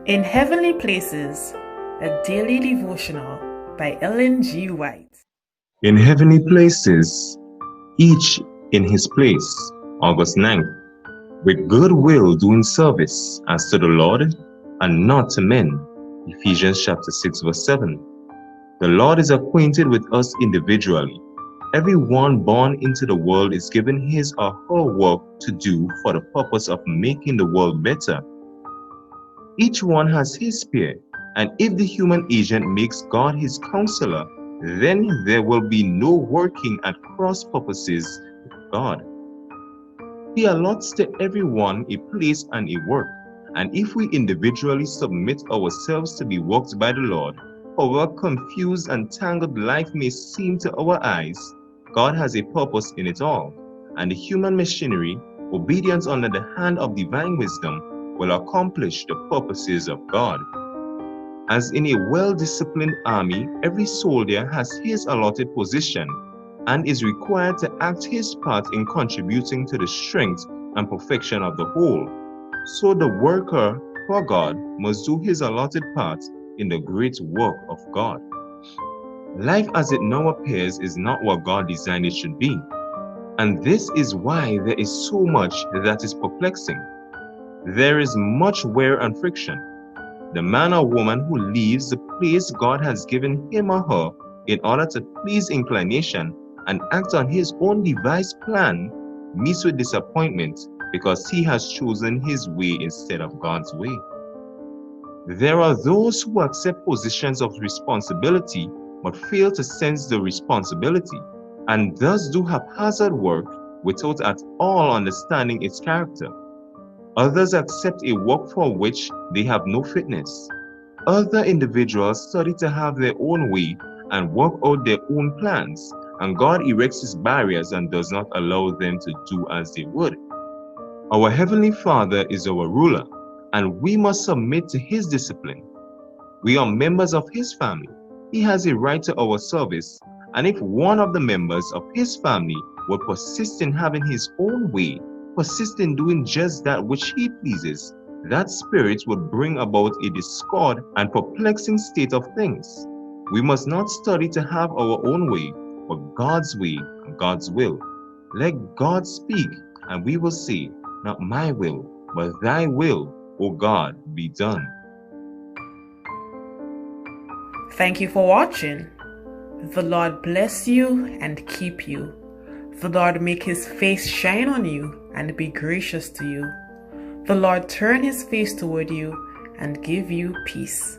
In Heavenly Places, a daily devotional by Ellen G. White. In heavenly places, each in his place, August 9th, with good will doing service as to the Lord and not to men, Ephesians chapter 6 verse 7. The Lord is acquainted with us individually. Everyone born into the world is given his or her work to do for the purpose of making the world better. Each one has his sphere, and if the human agent makes God his counselor, then there will be no working at cross purposes with God. He allots to everyone a place and a work, and if we individually submit ourselves to be worked by the Lord, however confused and tangled life may seem to our eyes, God has a purpose in it all, and the human machinery, obedience under the hand of divine wisdom, will accomplish the purposes of God. As in a well-disciplined army, every soldier has his allotted position and is required to act his part in contributing to the strength and perfection of the whole. So the worker for God must do his allotted part in the great work of God. Life as it now appears is not what God designed it should be. And this is why there is so much that is perplexing. There is much wear and friction. The man or woman who leaves the place God has given him or her in order to please inclination and act on his own devised plan meets with disappointment because he has chosen his way instead of God's way. There are those who accept positions of responsibility but fail to sense the responsibility and thus do haphazard work without at all understanding its character. Others accept a work for which they have no fitness. Other individuals study to have their own way and work out their own plans, and God erects his barriers and does not allow them to do as they would. Our Heavenly Father is our ruler, and we must submit to his discipline. We are members of his family. He has a right to our service, and if one of the members of his family would persist in having his own way, persist in doing just that which he pleases, that spirit would bring about a discord and perplexing state of things. We must not study to have our own way, but God's way and God's will. Let God speak, and we will say, not my will, but thy will, O God, be done. Thank you for watching. The Lord bless you and keep you. The Lord make his face shine on you and be gracious to you. The Lord turn his face toward you and give you peace.